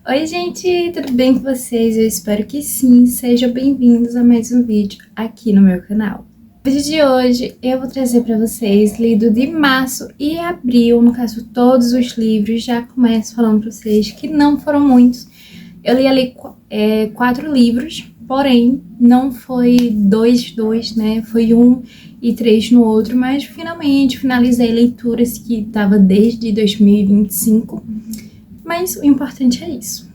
Oi gente, tudo bem com vocês? Eu espero que sim, sejam bem-vindos a mais um vídeo aqui no meu canal. No vídeo de hoje eu vou trazer para vocês lido de março e abril, no caso todos os livros. Já começo falando para vocês que não foram muitos. Eu li ali 4 livros, porém não foi dois, né? Foi 1 e 3 no outro, mas finalmente finalizei leituras que estava desde 2025. Mas o importante é isso.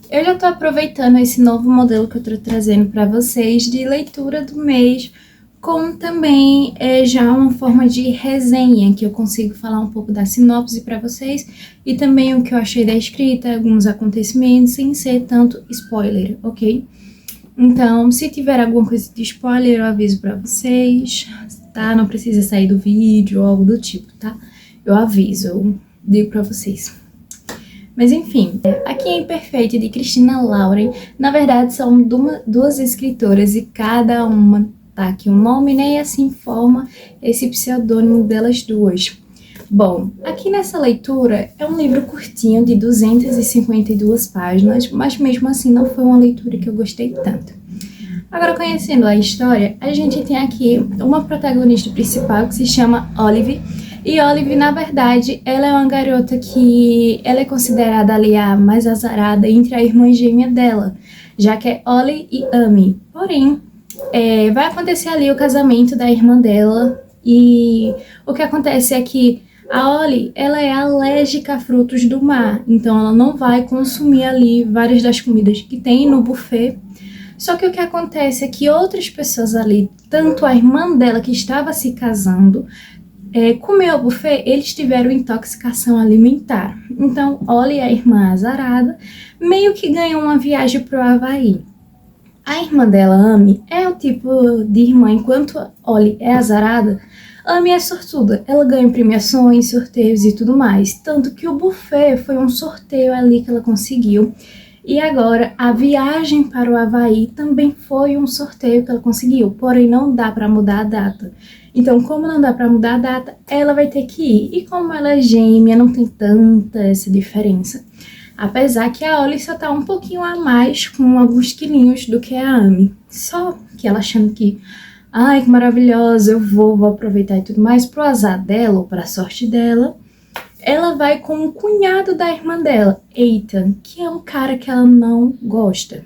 Eu já tô aproveitando esse novo modelo que eu tô trazendo para vocês de leitura do mês, com também já uma forma de resenha, que eu consigo falar um pouco da sinopse para vocês e também o que eu achei da escrita, alguns acontecimentos, sem ser tanto spoiler, ok? Então, se tiver alguma coisa de spoiler, eu aviso para vocês, tá? Não precisa sair do vídeo ou algo do tipo, tá? Eu aviso, eu digo para vocês. Mas enfim, aqui em Imperfeito, de Christina Lauren, na verdade são duas escritoras e cada uma tá aqui um nome, né? E assim forma esse pseudônimo delas duas. Bom, aqui nessa leitura é um livro curtinho de 252 páginas, mas mesmo assim não foi uma leitura que eu gostei tanto. Agora, conhecendo a história, a gente tem aqui uma protagonista principal que se chama Olive. E Olive, na verdade, ela é uma garota que ela é considerada ali a mais azarada entre a irmã gêmea dela, já que é Ollie e Amy. Porém, vai acontecer ali o casamento da irmã dela e o que acontece é que a Ollie, ela é alérgica a frutos do mar, então ela não vai consumir ali várias das comidas que tem no buffet. Só que o que acontece é que outras pessoas ali, tanto a irmã dela que estava se casando, comeu o buffet, eles tiveram intoxicação alimentar. Então, Ollie, a irmã azarada, meio que ganhou uma viagem pro Havaí. A irmã dela, Amy, é o tipo de irmã, enquanto Ollie é azarada, Amy é sortuda. Ela ganha premiações, sorteios e tudo mais. Tanto que o buffet foi um sorteio ali que ela conseguiu. E agora, a viagem para o Havaí também foi um sorteio que ela conseguiu, porém não dá para mudar a data. Então, como não dá para mudar a data, ela vai ter que ir. E como ela é gêmea, não tem tanta essa diferença. Apesar que a Ollie só tá um pouquinho a mais, com alguns quilinhos, do que a Amy. Só que ela achando que, ai, que maravilhosa, eu vou aproveitar e tudo mais. Pro azar dela, ou pra sorte dela, ela vai com o cunhado da irmã dela, Ethan, que é um cara que ela não gosta.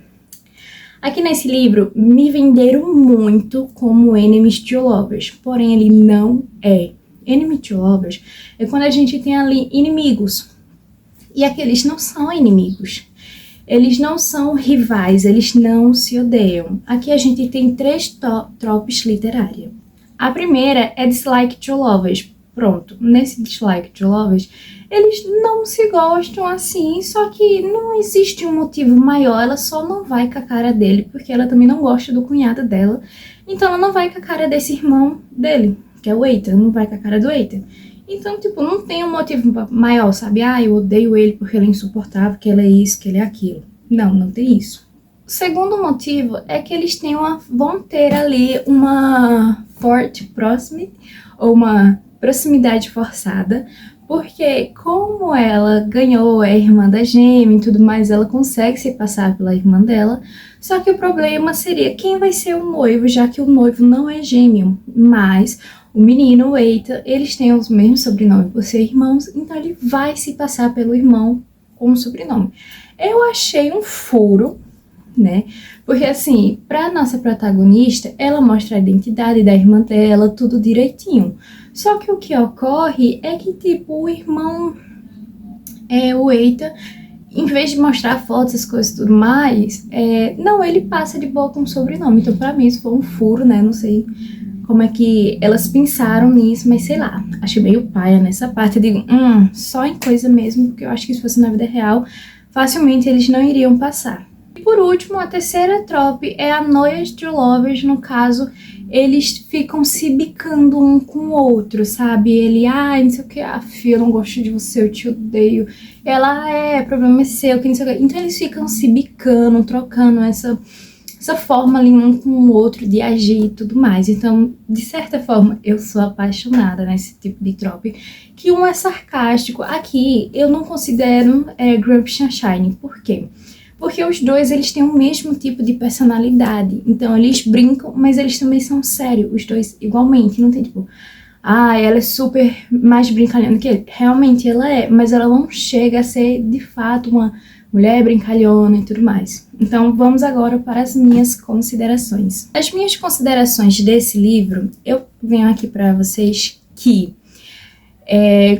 Aqui nesse livro, me venderam muito como Enemies to Lovers, porém ele não é. Enemies to Lovers é quando a gente tem ali inimigos, e aqueles não são inimigos. Eles não são rivais, eles não se odeiam. Aqui a gente tem 3 tropes literárias. A primeira é Dislike to Lovers. Pronto, nesse Dislike to Lovers, eles não se gostam assim, só que não existe um motivo maior, ela só não vai com a cara dele, porque ela também não gosta do cunhado dela, então ela não vai com a cara desse irmão dele, que é o Ethan, não vai com a cara do Ethan. Então, tipo, não tem um motivo maior, sabe? Ah, eu odeio ele porque ele é insuportável, que ele é isso, que ele é aquilo. Não, não tem isso. O segundo motivo é que eles vão ter ali uma forte proximity, ou uma proximidade forçada, porque como ela ganhou a irmã da gêmea e tudo mais, ela consegue se passar pela irmã dela, só que o problema seria quem vai ser o noivo, já que o noivo não é gêmeo, mas o menino, o Ethan, eles têm os mesmos sobrenomes por ser irmãos, então ele vai se passar pelo irmão com o sobrenome. Eu achei um furo, né? Porque assim, pra nossa protagonista, ela mostra a identidade da irmã dela, tudo direitinho. Só que o que ocorre é que, tipo, o irmão, o Ethan, em vez de mostrar fotos, essas coisas e tudo mais, não, ele passa de boa com o sobrenome. Então, pra mim, isso foi um furo, né? Não sei como é que elas pensaram nisso, mas sei lá, achei meio paia nessa parte. Eu digo, só em coisa mesmo, porque eu acho que se fosse na vida real, facilmente eles não iriam passar. E por último, a terceira trope é a Noia to Lovers. No caso, eles ficam se bicando um com o outro, sabe? Ele, não sei o que, filha, eu não gosto de você, eu te odeio. Ela, problema é seu, que não sei o que. Então eles ficam se bicando, trocando essa forma ali um com o outro de agir e tudo mais. Então, de certa forma, eu sou apaixonada nesse tipo de trope, que um é sarcástico. Aqui, eu não considero Grumpy Sunshine. Por quê? Porque os dois, eles têm o mesmo tipo de personalidade. Então, eles brincam, mas eles também são sérios, os dois igualmente. Não tem tipo, ela é super mais brincalhona que ele. Realmente ela é, mas ela não chega a ser, de fato, uma mulher brincalhona e tudo mais. Então, vamos agora para as minhas considerações. As minhas considerações desse livro, eu venho aqui para vocês que,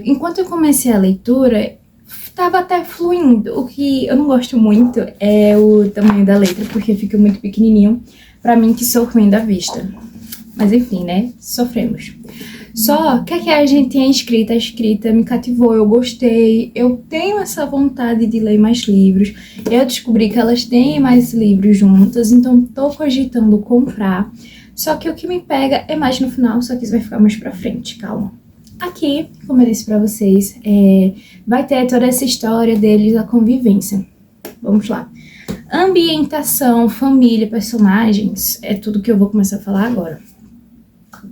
enquanto eu comecei a leitura, estava até fluindo. O que eu não gosto muito é o tamanho da letra, porque fica muito pequenininho para mim, que sou ruim da vista. Mas enfim, né? Sofremos. Só que a gente tem a escrita me cativou, eu gostei, eu tenho essa vontade de ler mais livros, eu descobri que elas têm mais livros juntas, então tô cogitando comprar, só que o que me pega é mais no final, só que isso vai ficar mais pra frente, calma. Aqui, como eu disse pra vocês, vai ter toda essa história deles, a convivência. Vamos lá. Ambientação, família, personagens, é tudo que eu vou começar a falar agora.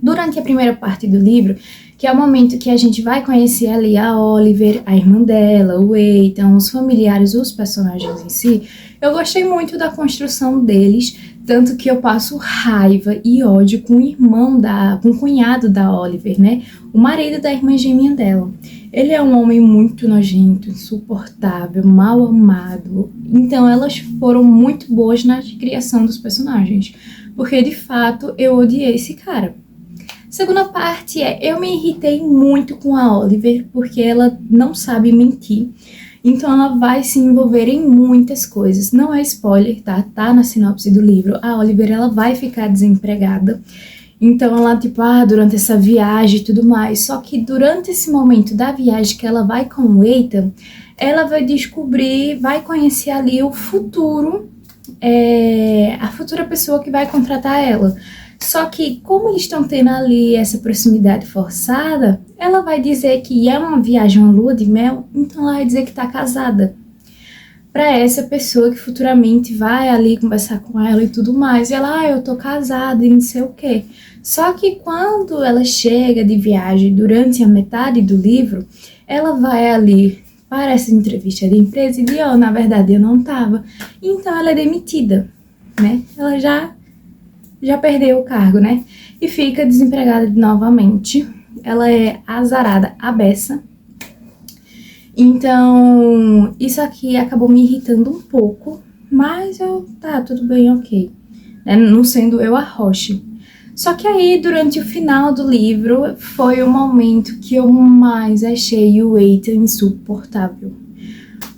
Durante a primeira parte do livro, que é o momento que a gente vai conhecer ali a Oliver, a irmã dela, o Ethan, os familiares, os personagens em si, eu gostei muito da construção deles, tanto que eu passo raiva e ódio com com o cunhado da Oliver, né? O marido da irmã gêmea dela. Ele é um homem muito nojento, insuportável, mal amado. Então elas foram muito boas na criação dos personagens, porque de fato eu odiei esse cara. Segunda parte eu me irritei muito com a Oliver, porque ela não sabe mentir, então ela vai se envolver em muitas coisas. Não é spoiler, tá? Tá na sinopse do livro. A Oliver, ela vai ficar desempregada, então ela durante essa viagem e tudo mais. Só que durante esse momento da viagem que ela vai com o Ethan, ela vai descobrir, vai conhecer ali o futuro, a futura pessoa que vai contratar ela. Só que, como eles estão tendo ali essa proximidade forçada, ela vai dizer que é uma viagem, uma lua de mel, então ela vai dizer que tá casada. Pra essa pessoa que futuramente vai ali conversar com ela e tudo mais. E ela, eu tô casada e não sei o quê. Só que quando ela chega de viagem durante a metade do livro, ela vai ali para essa entrevista de empresa e diz, na verdade eu não tava. Então ela é demitida, né? Ela já perdeu o cargo, né? E fica desempregada novamente. Ela é azarada à beça. Então, isso aqui acabou me irritando um pouco, mas tá, tudo bem, ok. Não sendo eu a Roche. Só que aí, durante o final do livro, foi o momento que eu mais achei o Ethan insuportável.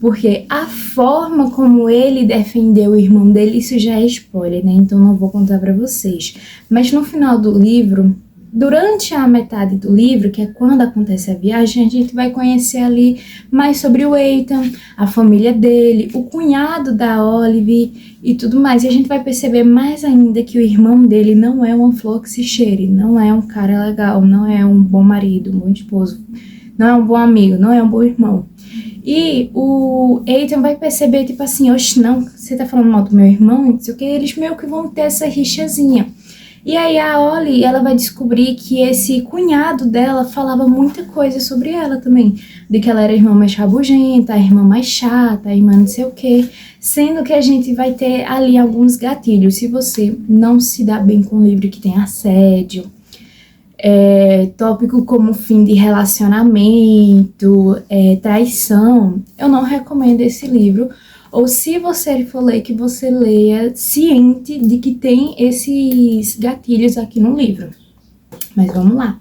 Porque a forma como ele defendeu o irmão dele, isso já é spoiler, né? Então não vou contar pra vocês. Mas no final do livro, durante a metade do livro, que é quando acontece a viagem, a gente vai conhecer ali mais sobre o Ethan, a família dele, o cunhado da Olive e tudo mais. E a gente vai perceber mais ainda que o irmão dele não é uma flor que se cheire, não é um cara legal, não é um bom marido, um bom esposo, não é um bom amigo, não é um bom irmão. E o Ethan vai perceber, oxe, não, você tá falando mal do meu irmão, não sei o que, eles meio que vão ter essa rixazinha. E aí a Ollie, ela vai descobrir que esse cunhado dela falava muita coisa sobre ela também, de que ela era a irmã mais rabugenta, a irmã mais chata, a irmã não sei o que, sendo que a gente vai ter ali alguns gatilhos. Se você não se dá bem com um livro que tem assédio, tópico como fim de relacionamento, traição, eu não recomendo esse livro. Ou se você for ler, que você leia ciente de que tem esses gatilhos aqui no livro. Mas vamos lá.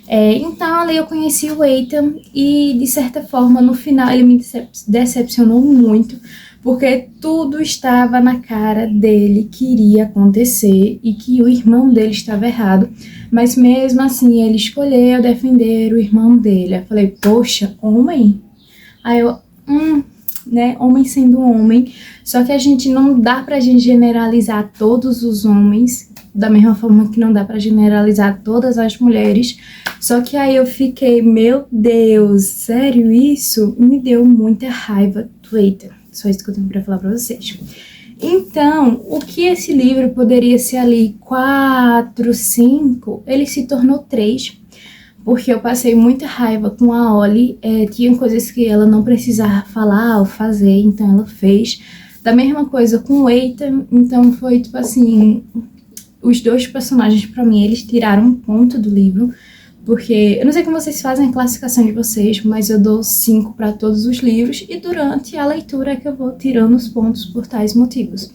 Então, ali eu conheci o Ethan e, de certa forma, no final ele me decepcionou muito, porque tudo estava na cara dele que iria acontecer e que o irmão dele estava errado. Mas mesmo assim, ele escolheu defender o irmão dele. Eu falei, poxa, homem? Aí eu, né, homem sendo homem, só que a gente não dá pra gente generalizar todos os homens, da mesma forma que não dá pra generalizar todas as mulheres, só que aí eu fiquei, meu Deus, sério isso? Me deu muita raiva do Ethan, só isso que eu tenho pra falar pra vocês. Então, o que esse livro poderia ser ali 4, 5, ele se tornou 3, porque eu passei muita raiva com a Ollie, tinha coisas que ela não precisava falar ou fazer, então ela fez. Da mesma coisa com o Ethan, então foi tipo assim, os dois personagens pra mim, eles tiraram um ponto do livro, porque eu não sei como vocês fazem a classificação de vocês, mas eu dou 5 para todos os livros e durante a leitura é que eu vou tirando os pontos por tais motivos.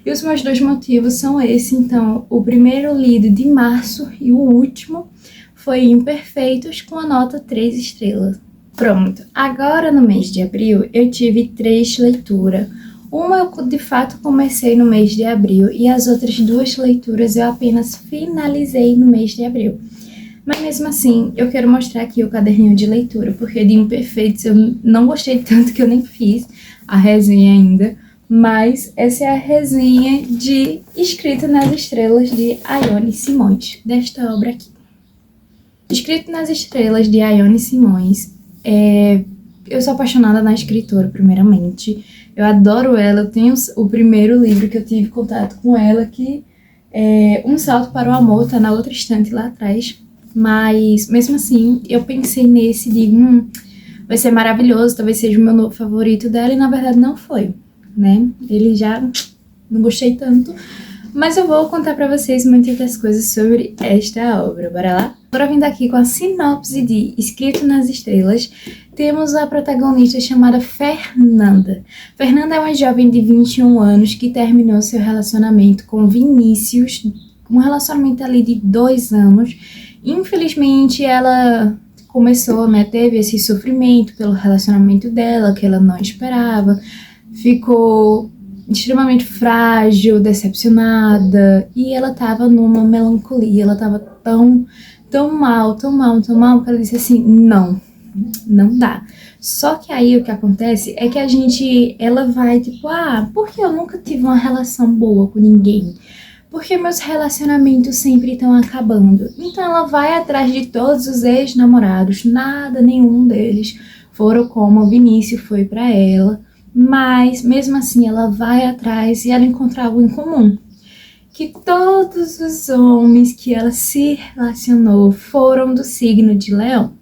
E os meus 2 motivos são esse, então, o primeiro lido de março e o último foi Imperfeitos com a nota 3 estrelas. Pronto, agora no mês de abril eu tive 3 leituras. Uma eu de fato comecei no mês de abril e as outras 2 leituras eu apenas finalizei no mês de abril. Mas mesmo assim, eu quero mostrar aqui o caderninho de leitura, porque de Imperfeitos eu não gostei tanto que eu nem fiz a resenha ainda, mas essa é a resenha de Escrito nas Estrelas de Ione Simões, desta obra aqui. Escrito nas Estrelas de Ione Simões, eu sou apaixonada na escritora, primeiramente. Eu adoro ela, eu tenho o primeiro livro que eu tive contato com ela, que é Um Salto para o Amor, tá na outra estante lá atrás. Mas, mesmo assim, eu pensei nesse e digo, vai ser maravilhoso, talvez seja o meu novo favorito dela, e na verdade não foi, né? Ele já não gostei tanto, mas eu vou contar pra vocês muitas das coisas sobre esta obra, bora lá? Agora vindo aqui com a sinopse de Escrito nas Estrelas, temos a protagonista chamada Fernanda. Fernanda é uma jovem de 21 anos que terminou seu relacionamento com Vinícius, um relacionamento ali de 2 anos. Infelizmente, ela começou, né, teve esse sofrimento pelo relacionamento dela, que ela não esperava, ficou extremamente frágil, decepcionada, e ela tava numa melancolia, ela tava tão mal, que ela disse assim, não dá. Só que aí o que acontece é que ela vai tipo, porque eu nunca tive uma relação boa com ninguém? Porque meus relacionamentos sempre estão acabando. Então ela vai atrás de todos os ex-namorados, nenhum deles foram como o Vinícius foi pra ela, mas mesmo assim ela vai atrás e ela encontra algo em comum, que todos os homens que ela se relacionou foram do signo de Leão,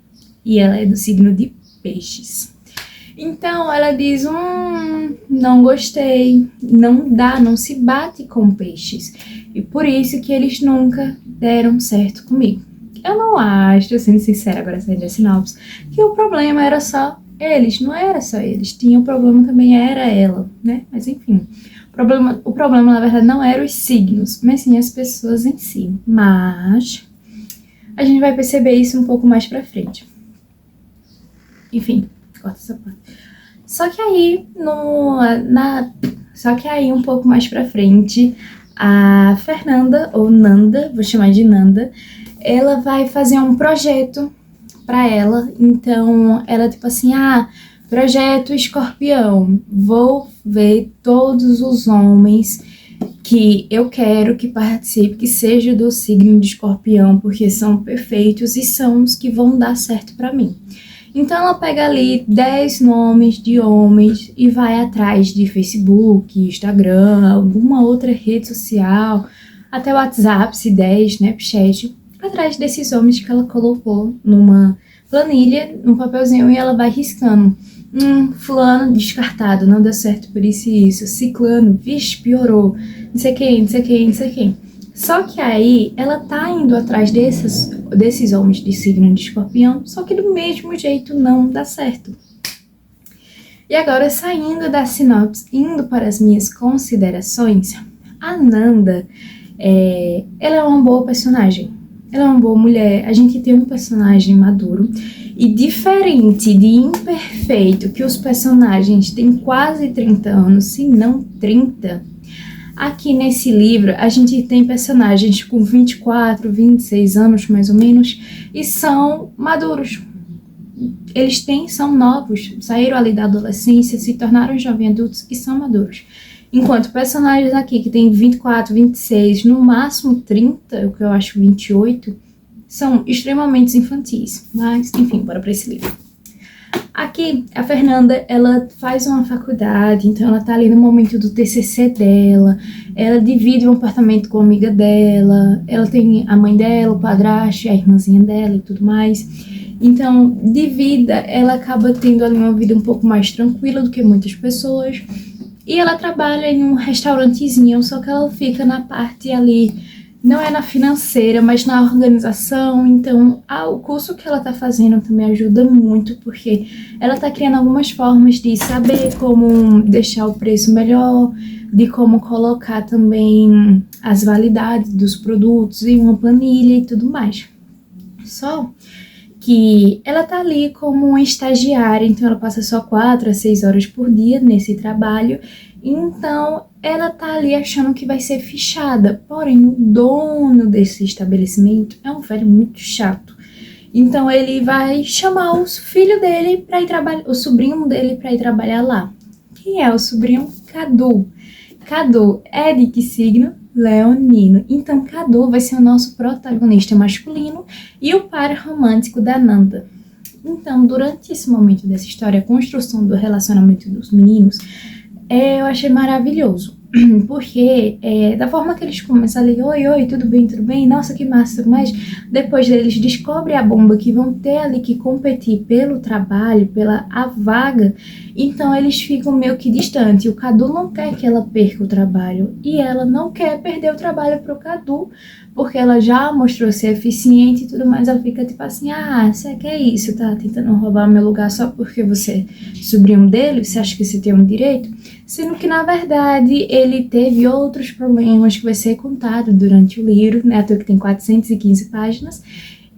e ela é do signo de Peixes. Então ela diz, não gostei, não dá, não se bate com Peixes. E por isso que eles nunca deram certo comigo. Eu não acho, sendo sincera agora saindo da sinopse, que o problema era só eles, não era só eles. Tinha o problema também, era ela, né? Mas enfim, o problema na verdade não era os signos, mas sim as pessoas em si. Mas a gente vai perceber isso um pouco mais pra frente. Enfim, corta essa parte. Só que aí um pouco mais pra frente, a Fernanda, ou Nanda, vou chamar de Nanda, ela vai fazer um projeto pra ela. Então ela tipo assim, projeto Escorpião, vou ver todos os homens que eu quero que participe, que seja do signo de Escorpião, porque são perfeitos e são os que vão dar certo pra mim. Então ela pega ali 10 nomes de homens e vai atrás de Facebook, Instagram, alguma outra rede social, até o WhatsApp, se der, Snapchat, atrás desses homens que ela colocou numa planilha, num papelzinho, e ela vai riscando. Fulano descartado, não deu certo por isso e isso. Ciclano, vixe, piorou. Não sei quem. Só que aí ela tá indo atrás desses homens de signo de Escorpião, só que do mesmo jeito não dá certo. E agora, saindo da sinopse, indo para as minhas considerações, a Nanda, ela é uma boa personagem. Ela é uma boa mulher. A gente tem um personagem maduro. E diferente de Imperfeito, que os personagens têm quase 30 anos, se não 30, aqui nesse livro a gente tem personagens com 24, 26 anos mais ou menos, e são maduros. Eles são novos, saíram ali da adolescência, se tornaram jovens adultos e são maduros. Enquanto personagens aqui que tem 24, 26, no máximo 30, o que eu acho 28, são extremamente infantis. Mas, enfim, bora pra esse livro. Aqui, a Fernanda, ela faz uma faculdade, então ela tá ali no momento do TCC dela, ela divide um apartamento com a amiga dela, ela tem a mãe dela, o padrasto, a irmãzinha dela e tudo mais. Então, de vida, ela acaba tendo ali uma vida um pouco mais tranquila do que muitas pessoas. E ela trabalha em um restaurantezinho, só que ela fica na parte ali, não é na financeira, mas na organização. Então, o curso que ela tá fazendo também ajuda muito, porque ela tá criando algumas formas de saber como deixar o preço melhor, de como colocar também as validades dos produtos em uma planilha e tudo mais. Só que ela tá ali como uma estagiária, então ela passa só 4 a 6 horas por dia nesse trabalho, então ela tá ali achando que vai ser fichada, porém o dono desse estabelecimento é um velho muito chato, então ele vai chamar o filho dele para ir trabalhar, o sobrinho dele para ir trabalhar lá. Quem é o sobrinho? Cadu. Cadu é de que signo? Leonino. Então, Cadu vai ser o nosso protagonista masculino e o par romântico da Nanda. Então, durante esse momento dessa história, a construção do relacionamento dos meninos, eu achei maravilhoso. Porque da forma que eles começam ali, oi, tudo bem, nossa, que massa, mas depois eles descobrem a bomba que vão ter ali que competir pelo trabalho, a vaga, então eles ficam meio que distantes. O Cadu não quer que ela perca o trabalho e ela não quer perder o trabalho pro Cadu, porque ela já mostrou ser eficiente e tudo mais. Ela fica tipo assim, você quer isso, tá tentando roubar meu lugar só porque você é sobrinho dele, você acha que você tem um direito? Sendo que, na verdade, ele teve outros problemas que vai ser contado durante o livro, né? Até que tem 415 páginas.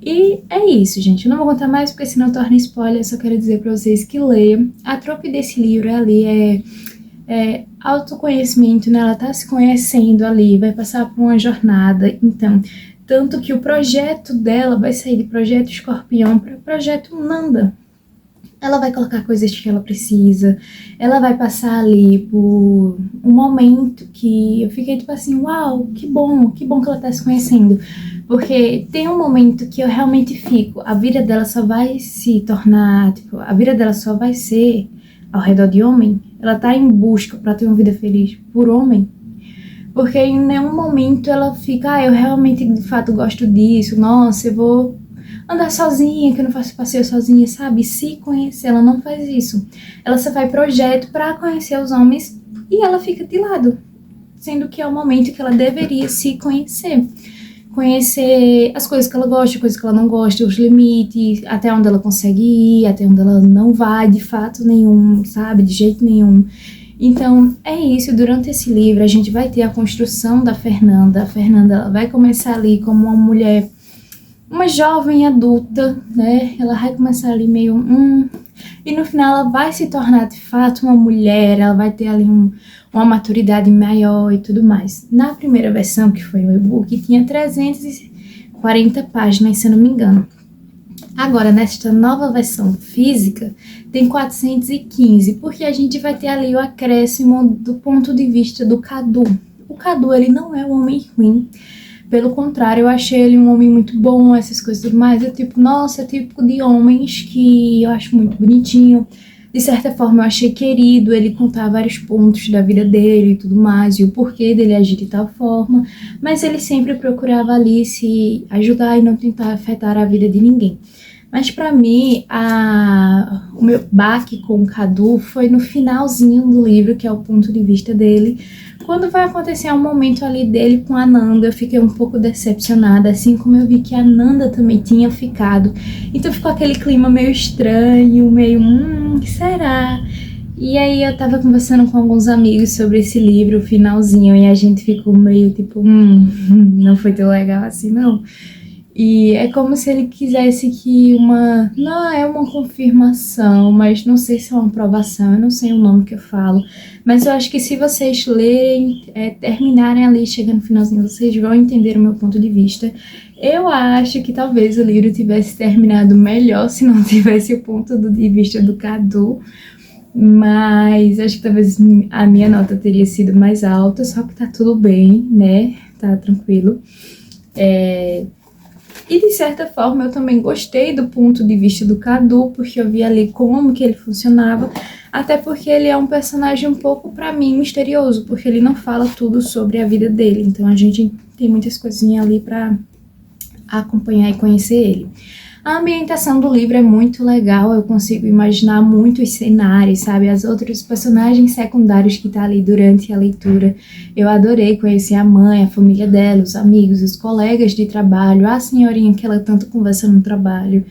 E é isso, gente. Eu não vou contar mais porque senão torna spoiler. Eu só quero dizer pra vocês que leiam. A trope desse livro ali é autoconhecimento, né? Ela tá se conhecendo ali, vai passar por uma jornada. Então, tanto que o projeto dela vai sair de projeto Escorpião para projeto Nanda. Ela vai colocar coisas que ela precisa, ela vai passar ali por um momento que eu fiquei tipo assim, uau, que bom que ela tá se conhecendo. Porque tem um momento que eu realmente fico, a vida dela só vai se tornar, tipo, a vida dela só vai ser ao redor de homem. Ela tá em busca pra ter uma vida feliz por homem. Porque em nenhum momento ela fica, eu realmente de fato gosto disso, nossa, eu vou andar sozinha, que eu não faço passeio sozinha, sabe? Se conhecer, ela não faz isso. Ela só faz projeto pra conhecer os homens e ela fica de lado. Sendo que é o momento que ela deveria se conhecer. Conhecer as coisas que ela gosta, coisas que ela não gosta, os limites, até onde ela consegue ir, até onde ela não vai de fato nenhum, sabe? De jeito nenhum. Então, é isso. Durante esse livro, a gente vai ter a construção da Fernanda. A Fernanda ela vai começar ali como uma mulher, uma jovem adulta, né? Ela vai começar ali meio e no final ela vai se tornar de fato uma mulher, ela vai ter ali uma maturidade maior e tudo mais. Na primeira versão, que foi o e-book, tinha 340 páginas, se eu não me engano. Agora, nesta nova versão física, tem 415, porque a gente vai ter ali o acréscimo do ponto de vista do Cadu. O Cadu, ele não é um homem ruim. Pelo contrário, eu achei ele um homem muito bom, essas coisas e tudo mais. Eu tipo, nossa, é típico de homens que eu acho muito bonitinho. De certa forma, eu achei querido ele contar vários pontos da vida dele e tudo mais, e o porquê dele agir de tal forma. Mas ele sempre procurava ali se ajudar e não tentar afetar a vida de ninguém. Mas pra mim, o meu baque com o Cadu foi no finalzinho do livro, que é o ponto de vista dele. Quando vai acontecer um momento ali dele com a Nanda, eu fiquei um pouco decepcionada, assim como eu vi que a Nanda também tinha ficado. Então ficou aquele clima meio estranho, meio, o que será? E aí eu tava conversando com alguns amigos sobre esse livro, o finalzinho, e a gente ficou meio tipo, não foi tão legal assim, não. E é como se ele quisesse que não é uma confirmação, mas não sei se é uma aprovação, eu não sei o nome que eu falo. Mas eu acho que se vocês lerem, terminarem ali, chegando no finalzinho, vocês vão entender o meu ponto de vista. Eu acho que talvez o livro tivesse terminado melhor se não tivesse o ponto de vista do Cadu. Mas acho que talvez a minha nota teria sido mais alta, só que tá tudo bem, né? Tá tranquilo. E de certa forma eu também gostei do ponto de vista do Cadu, porque eu vi ali como que ele funcionava, até porque ele é um personagem um pouco, pra mim, misterioso, porque ele não fala tudo sobre a vida dele, então a gente tem muitas coisinhas ali pra acompanhar e conhecer ele. A ambientação do livro é muito legal, eu consigo imaginar muitos cenários, sabe? As outros personagens secundários que tá ali durante a leitura. Eu adorei conhecer a mãe, a família dela, os amigos, os colegas de trabalho, a senhorinha que ela tanto conversa no trabalho,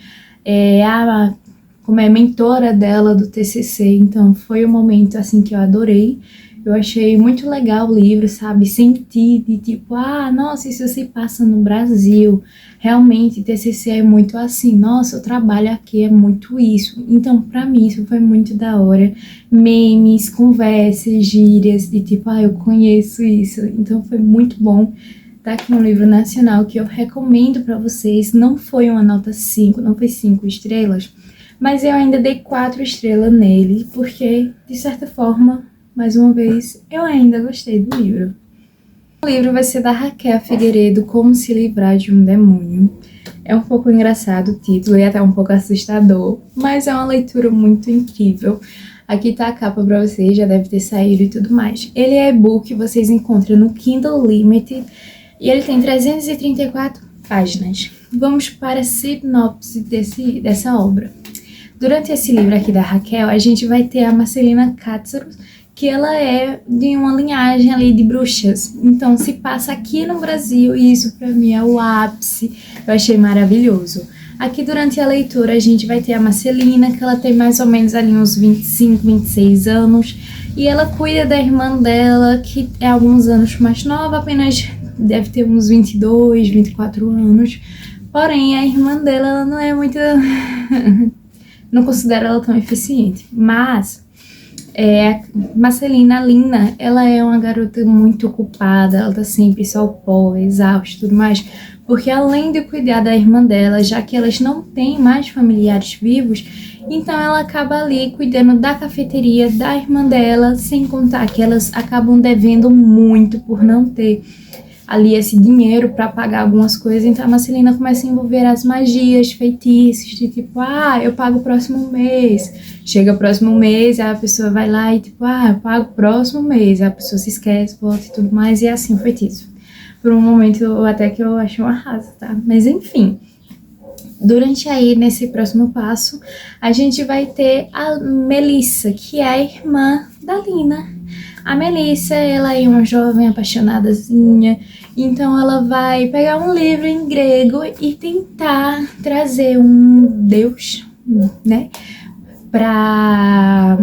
como é mentora dela do TCC, então foi um momento assim que eu adorei. Eu achei muito legal o livro, sabe? Senti de tipo, nossa, isso se passa no Brasil. Realmente, TCC é muito assim, nossa, o trabalho aqui é muito isso. Então, pra mim, isso foi muito da hora. Memes, conversas, gírias, de tipo, eu conheço isso. Então, foi muito bom. Tá aqui um livro nacional que eu recomendo pra vocês. Não foi uma nota 5, não foi 5 estrelas, mas eu ainda dei 4 estrelas nele, porque, de certa forma, mais uma vez, eu ainda gostei do livro. O livro vai ser da Raquel Figueiredo, Como se livrar de um demônio. É um pouco engraçado o título e até um pouco assustador, mas é uma leitura muito incrível. Aqui tá a capa pra vocês, já deve ter saído e tudo mais. Ele é e-book, vocês encontram no Kindle Limited e ele tem 334 páginas. Vamos para a sinopse dessa obra. Durante esse livro aqui da Raquel, a gente vai ter a Marcelina Cáceres, que ela é de uma linhagem ali de bruxas. Então se passa aqui no Brasil e isso pra mim é o ápice. Eu achei maravilhoso. Aqui durante a leitura a gente vai ter a Marcelina, que ela tem mais ou menos ali uns 25, 26 anos. E ela cuida da irmã dela, que é alguns anos mais nova, apenas deve ter uns 22, 24 anos. Porém, a irmã dela ela não é muito... não considero ela tão eficiente. Mas... Marcelina Lina, ela é uma garota muito ocupada, ela tá sempre só o pó, exausta e tudo mais, porque além de cuidar da irmã dela, já que elas não têm mais familiares vivos, então ela acaba ali cuidando da cafeteria da irmã dela, sem contar que elas acabam devendo muito por não ter ali esse dinheiro para pagar algumas coisas. Então a Marcelina começa a envolver as magias, feitiços, de tipo, eu pago o próximo mês. Chega o próximo mês, a pessoa vai lá e tipo, eu pago o próximo mês. A pessoa se esquece, volta e tudo mais, e é assim o feitiço. Por um momento até que eu achei um arraso, tá? Mas enfim, durante aí, nesse próximo passo, a gente vai ter a Melissa, que é a irmã da Lina. A Melissa, ela é uma jovem apaixonadazinha, então ela vai pegar um livro em grego e tentar trazer um deus, né, pra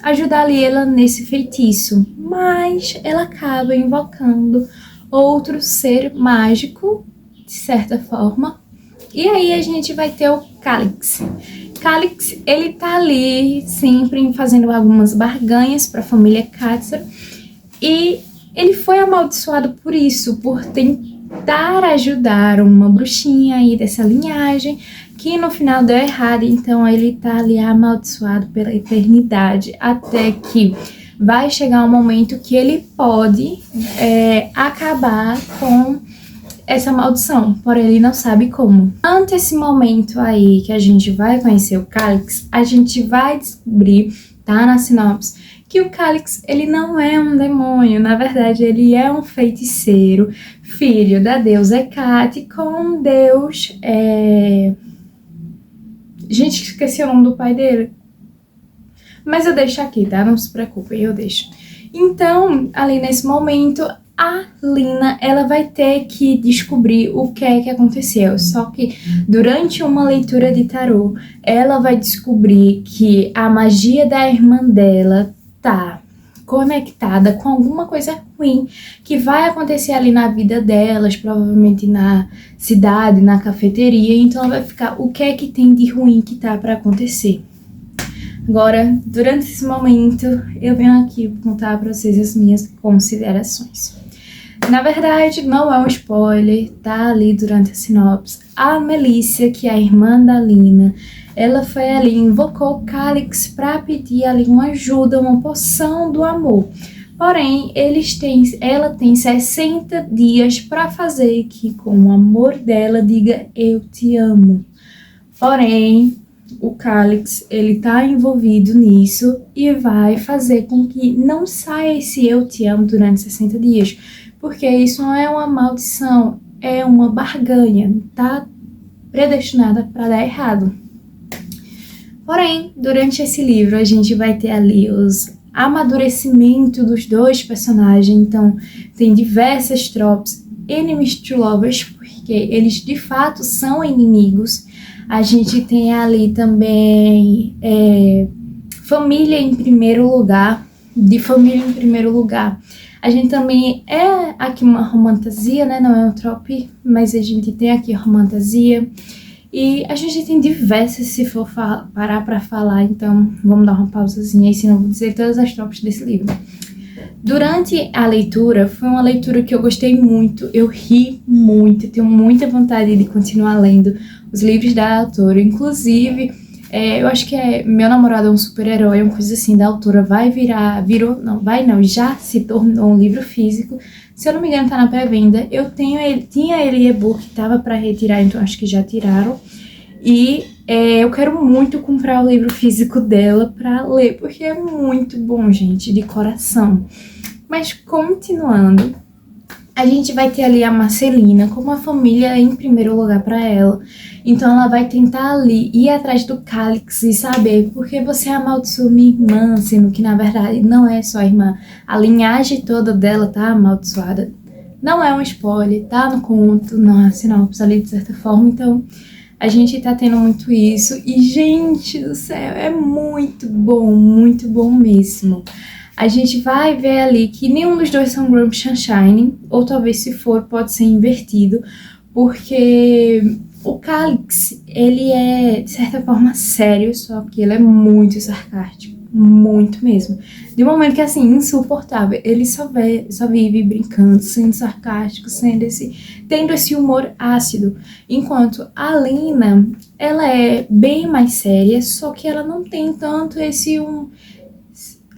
ajudar ali ela nesse feitiço. Mas ela acaba invocando outro ser mágico, de certa forma, e aí a gente vai ter o Calix. Calix, ele tá ali sempre fazendo algumas barganhas para a família Cáceres e ele foi amaldiçoado por isso, por tentar ajudar uma bruxinha aí dessa linhagem, que no final deu errado, então ele tá ali amaldiçoado pela eternidade, até que vai chegar um momento que ele pode acabar com essa maldição, porém ele não sabe como. Ante esse momento aí que a gente vai conhecer o Calix, a gente vai descobrir, tá na sinopse, que o Calix, ele não é um demônio, na verdade ele é um feiticeiro, filho da deusa Hecate com um deus, gente, esqueci o nome do pai dele, mas eu deixo aqui, tá? Não se preocupem, eu deixo. Então, ali nesse momento, a Lina, ela vai ter que descobrir o que é que aconteceu. Só que durante uma leitura de tarô, ela vai descobrir que a magia da irmã dela tá conectada com alguma coisa ruim que vai acontecer ali na vida delas, provavelmente na cidade, na cafeteria. Então ela vai ficar, o que é que tem de ruim que tá para acontecer? Agora, durante esse momento, eu venho aqui contar para vocês as minhas considerações. Na verdade, não é um spoiler, tá ali durante a sinopse. A Melissa, que é a irmã da Lina, ela foi ali, invocou o Calix para pedir ali uma ajuda, uma poção do amor. Porém, ela tem 60 dias para fazer que com o amor dela diga eu te amo. Porém, o Calix, ele tá envolvido nisso e vai fazer com que não saia esse eu te amo durante 60 dias. Porque isso não é uma maldição, é uma barganha, tá predestinada para dar errado. Porém, durante esse livro a gente vai ter ali os amadurecimento dos dois personagens, então tem diversas tropes, enemies to lovers, porque eles de fato são inimigos. A gente tem ali também família em primeiro lugar, de família em primeiro lugar. A gente também aqui uma romantasia, né? Não é um trope, mas a gente tem aqui a romantasia. E a gente tem diversas, se for parar pra falar, então vamos dar uma pausazinha aí, senão eu vou dizer todas as tropes desse livro. Durante a leitura, foi uma leitura que eu gostei muito, eu ri muito, tenho muita vontade de continuar lendo os livros da autora. Inclusive, eu acho que Meu Namorado é um Super-Herói, uma coisa assim, da autora já se tornou um livro físico. Se eu não me engano, tá na pré-venda. Tinha ele e-book, tava pra retirar, então acho que já tiraram. E eu quero muito comprar o livro físico dela pra ler, porque é muito bom, gente, de coração. Mas continuando, a gente vai ter ali a Marcelina como a família em primeiro lugar pra ela. Então ela vai tentar ali ir atrás do Calix e saber por que você amaldiçoou minha irmã, sendo que na verdade não é só a irmã. A linhagem toda dela tá amaldiçoada. Não é um spoiler, tá no conto, na sinopse ali de certa forma. Então a gente tá tendo muito isso. E gente do céu, é muito bom mesmo. A gente vai ver ali que nenhum dos dois são Grumpy Sunshine, ou talvez se for, pode ser invertido, porque o Calix, ele é, de certa forma, sério, só que ele é muito sarcástico, muito mesmo. De um momento que é, assim, insuportável, ele só vive brincando, sendo sarcástico, tendo esse humor ácido. Enquanto a Lina, ela é bem mais séria, só que ela não tem tanto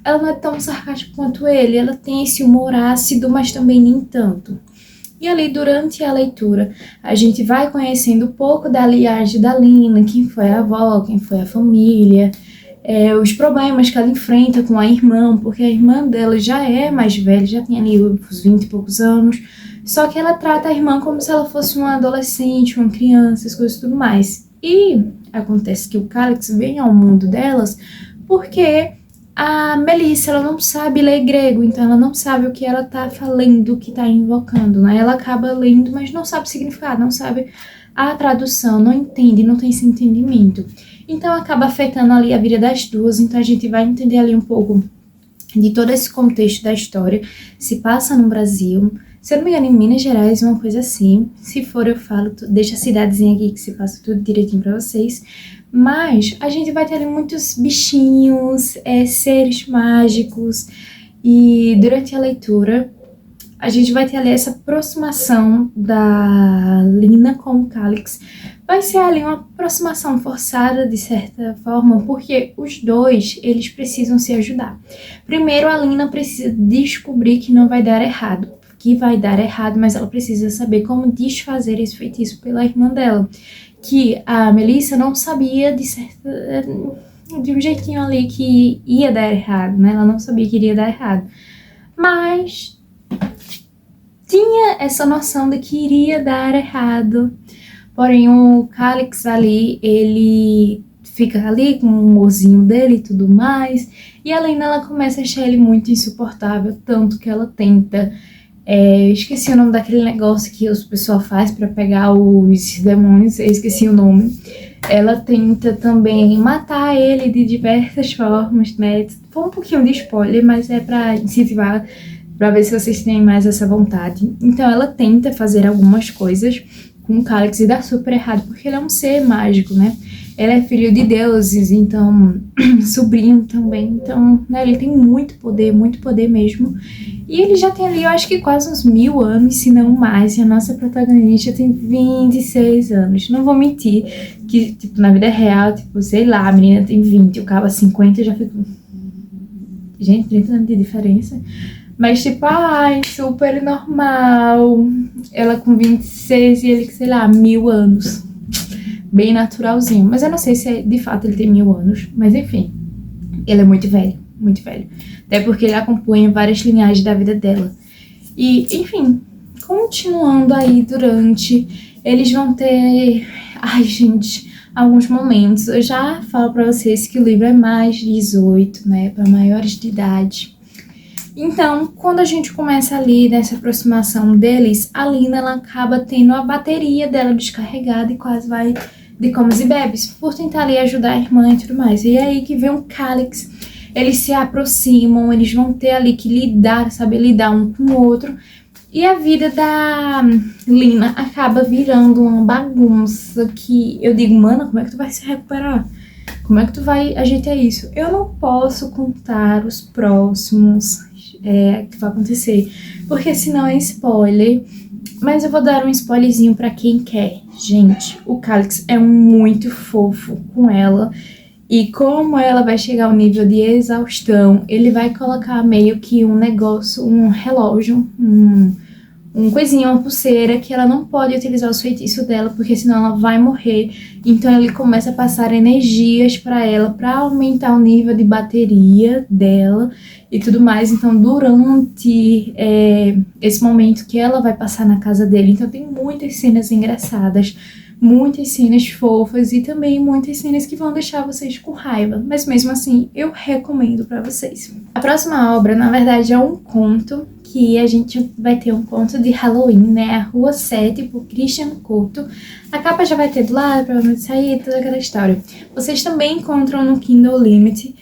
ela não é tão sarcástica quanto ele, ela tem esse humor ácido, mas também nem tanto. E ali, durante a leitura, a gente vai conhecendo um pouco da linhagem da Lina, quem foi a avó, quem foi a família, os problemas que ela enfrenta com a irmã, porque a irmã dela já é mais velha, já tem ali uns 20 e poucos anos, só que ela trata a irmã como se ela fosse uma adolescente, uma criança, as coisas e tudo mais. E acontece que o Calix vem ao mundo delas porque a Melissa, ela não sabe ler grego, então ela não sabe o que ela tá falando, o que tá invocando, né? Ela acaba lendo, mas não sabe o significado, não sabe a tradução, não entende, não tem esse entendimento. Então acaba afetando ali a vida das duas, então a gente vai entender ali um pouco de todo esse contexto da história. Se passa no Brasil, se eu não me engano, em Minas Gerais, uma coisa assim. Se for, eu falo, deixa a cidadezinha aqui que se passa tudo direitinho pra vocês. Mas a gente vai ter ali muitos bichinhos, seres mágicos, e durante a leitura a gente vai ter ali essa aproximação da Lina com o Calix. Vai ser ali uma aproximação forçada de certa forma, porque os dois, eles precisam se ajudar. Primeiro, a Lina precisa descobrir que não vai dar errado, mas ela precisa saber como desfazer esse feitiço pela irmã dela, que a Melissa não sabia de um jeitinho ali que ia dar errado, né? Ela não sabia que iria dar errado, mas tinha essa noção de que iria dar errado. Porém, o Calix ali, ele fica ali com o humorzinho dele e tudo mais, e a Lina, ela começa a achar ele muito insuportável, tanto que ela tenta... esqueci o nome daquele negócio que os pessoal faz pra pegar os demônios, eu esqueci o nome. Ela tenta também matar ele de diversas formas, né? Foi um pouquinho de spoiler, mas é pra incentivar, pra ver se vocês têm mais essa vontade. Então ela tenta fazer algumas coisas com o Calix e dá super errado, porque ele é um ser mágico, né? Ele é filho de deuses, então sobrinho também, então, né, ele tem muito poder mesmo. E ele já tem ali, eu acho que quase uns 1000 anos, se não mais, e a nossa protagonista tem 26 anos. Não vou mentir que, tipo, na vida real, tipo, sei lá, a menina tem 20, o cara 50, eu já fico... Gente, 30 anos de diferença. Mas tipo, ai, super normal. Ela com 26 e ele, sei lá, 1000 anos. Bem naturalzinho. Mas eu não sei se de fato ele tem 1000 anos. Mas enfim, ele é muito velho, muito velho. Até porque ele acompanha várias linhagens da vida dela. E, enfim, continuando aí durante, eles vão ter... Ai, gente, alguns momentos. Eu já falo pra vocês que o livro é mais de 18, né? Para maiores de idade. Então, quando a gente começa ali nessa aproximação deles, a Lina, ela acaba tendo a bateria dela descarregada e quase vai de comes e bebes, por tentar ali ajudar a irmã e tudo mais. E é aí que vem o Calix, eles se aproximam, eles vão ter ali que lidar, saber lidar um com o outro. E a vida da Lina acaba virando uma bagunça que eu digo, mano, como é que tu vai se recuperar? Como é que tu vai ajeitar isso? Eu não posso contar os próximos que vai acontecer, porque senão é spoiler. Mas eu vou dar um spoilerzinho pra quem quer. Gente, o Calix é muito fofo com ela. E como ela vai chegar ao nível de exaustão, ele vai colocar meio que um negócio, um relógio, um coisinho, uma pulseira, que ela não pode utilizar os feitiços dela, porque senão ela vai morrer. Então ele começa a passar energias pra ela, pra aumentar o nível de bateria dela e tudo mais. Então durante esse momento que ela vai passar na casa dele, então tem muitas cenas engraçadas, muitas cenas fofas e também muitas cenas que vão deixar vocês com raiva. Mas mesmo assim, eu recomendo pra vocês. A próxima obra, na verdade, é um conto, que a gente vai ter um conto de Halloween, né? A Rua 7, por Christian Couto. A capa já vai ter do lado, provavelmente sair, toda aquela história. Vocês também encontram no Kindle Limit.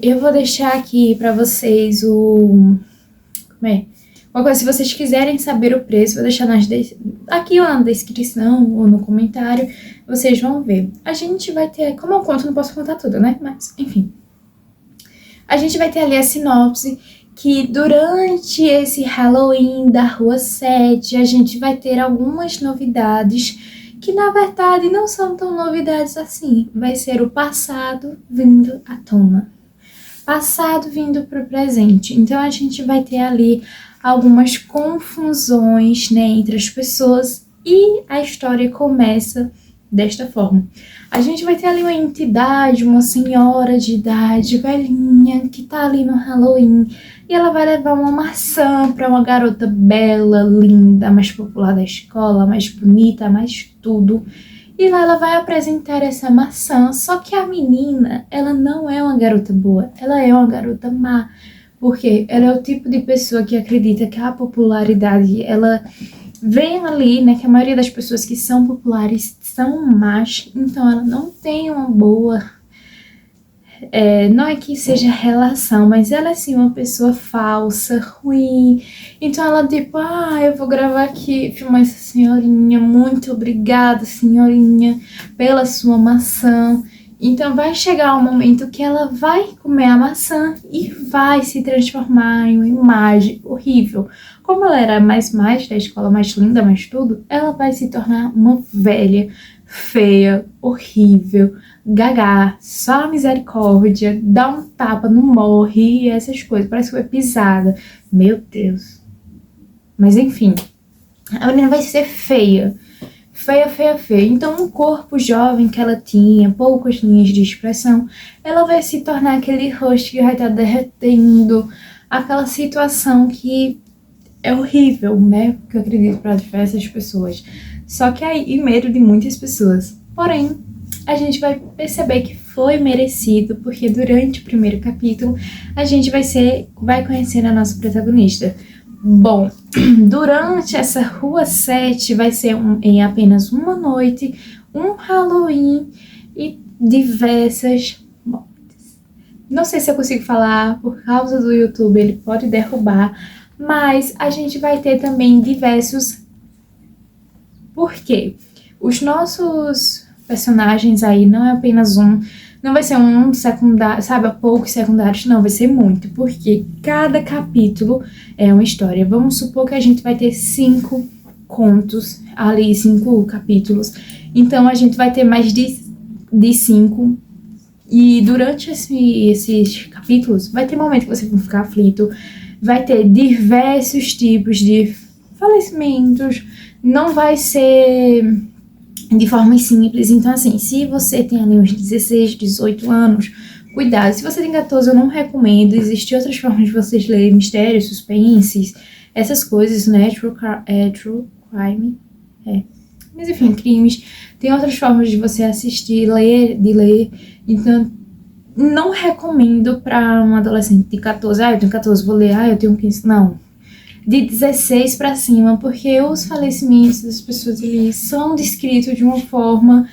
Eu vou deixar aqui pra vocês o... Uma coisa, se vocês quiserem saber o preço, vou deixar aqui ou na descrição ou no comentário, vocês vão ver. A gente vai ter, como eu conto, não posso contar tudo, né? Mas, enfim. A gente vai ter ali a sinopse, que durante esse Halloween da Rua 7, a gente vai ter algumas novidades, que na verdade não são tão novidades assim. Vai ser o passado vindo à tona. Passado vindo para o presente. Então a gente vai ter ali algumas confusões, né, entre as pessoas, e a história começa desta forma. A gente vai ter ali uma entidade, uma senhora de idade, velhinha, que tá ali no Halloween, e ela vai levar uma maçã para uma garota bela, linda, mais popular da escola, mais bonita, mais tudo. E lá ela vai apresentar essa maçã, só que a menina, ela não é uma garota boa, ela é uma garota má. Porque ela é o tipo de pessoa que acredita que a popularidade, ela vem ali, né, que a maioria das pessoas que são populares são más, então ela não tem uma boa, não é que seja relação, mas ela é assim uma pessoa falsa, ruim. Então ela tipo, eu vou gravar aqui, filmar essa senhorinha, muito obrigada senhorinha pela sua maçã. Então vai chegar um momento que ela vai comer a maçã e vai se transformar em uma imagem horrível. Como ela era mais da escola, mais linda, mais tudo, ela vai se tornar uma velha, feia, horrível, gaga, só a misericórdia, dá um tapa, não morre e essas coisas. Parece que foi pisada. Meu Deus. Mas enfim, a menina vai ser feia. Feia, feia, feia. Então, um corpo jovem que ela tinha, poucas linhas de expressão, ela vai se tornar aquele rosto que vai estar derretendo, aquela situação que é horrível, né? Porque eu acredito para diversas pessoas. Só que aí, e medo de muitas pessoas. Porém, a gente vai perceber que foi merecido, porque durante o primeiro capítulo, a gente vai conhecer a nossa protagonista. Bom, durante essa Rua 7 vai ser em apenas uma noite, um Halloween e diversas mortes. Não sei se eu consigo falar, por causa do YouTube ele pode derrubar, mas a gente vai ter também diversos... Por quê? Os nossos personagens aí não é apenas não vai ser um secundário, sabe, poucos secundários, não, vai ser muito, porque cada capítulo é uma história. Vamos supor que a gente vai ter 5 contos ali, 5 capítulos, então a gente vai ter mais de 5, e durante esses capítulos vai ter momento que você vai ficar aflito, vai ter diversos tipos de falecimentos, não vai ser de forma simples. Então, assim, se você tem ali uns 16, 18 anos, cuidado. Se você tem 14, eu não recomendo. Existem outras formas de vocês lerem mistérios, suspenses, essas coisas, né? True crime. Mas enfim, crimes. Tem outras formas de você assistir, de ler. Então, não recomendo para um adolescente de 14. Eu tenho 14, vou ler. Eu tenho 15. Não. De 16 para cima, porque os falecimentos das pessoas ali são descritos de uma forma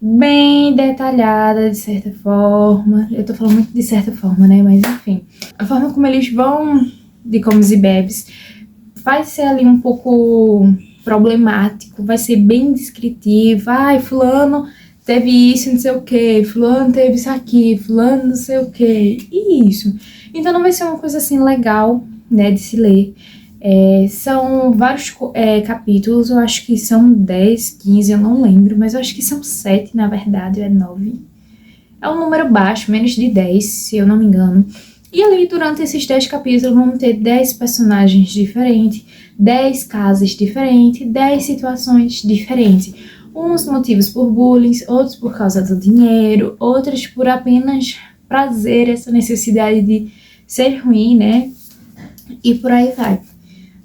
bem detalhada, de certa forma. Eu tô falando muito de certa forma, né? Mas enfim. A forma como eles vão de comes e bebes vai ser ali um pouco problemático, vai ser bem descritivo. Fulano teve isso, não sei o que, fulano teve isso aqui, fulano não sei o que, e isso. Então não vai ser uma coisa assim legal, né, de se ler. São vários capítulos, eu acho que são 10, 15, eu não lembro, mas eu acho que são 7, na verdade, ou é 9. É um número baixo, menos de 10, se eu não me engano. E ali, durante esses 10 capítulos, vamos ter 10 personagens diferentes, 10 casos diferentes, 10 situações diferentes. Uns motivos por bullying, outros por causa do dinheiro, outros por apenas prazer, essa necessidade de ser ruim, né? E por aí vai.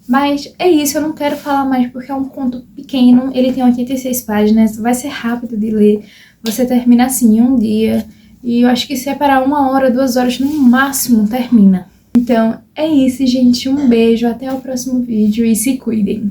Mas é isso, eu não quero falar mais porque é um conto pequeno, ele tem 86 páginas, vai ser rápido de ler, você termina assim em um dia, e eu acho que separar 1 hora, 2 horas no máximo termina. Então é isso, gente, um beijo, até o próximo vídeo e se cuidem!